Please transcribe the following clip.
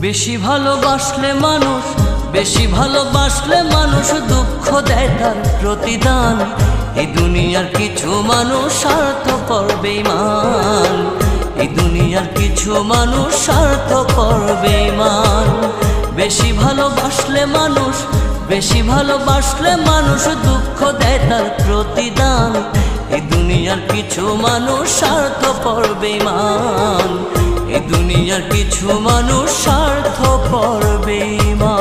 বেশি ভালোবাসলে মানুষ, বেশি ভালোবাসলে মানুষ দুঃখ দেয় তার প্রতিদান। এই দুনিয়ার কিছু মানুষ স্বার্থপর বেঈমান, এই দুনিয়ার কিছু মানুষ স্বার্থপর বেঈমান। বেশি ভালোবাসলে মানুষ, বেশি ভালোবাসলে মানুষ দুঃখ দেয় তার প্রতিদান। এই দুনিয়ার কিছু মানুষ স্বার্থপর বেঈমান, এই দুনিয়ার কিছু মানুষ স্বার্থপর বেঈমান।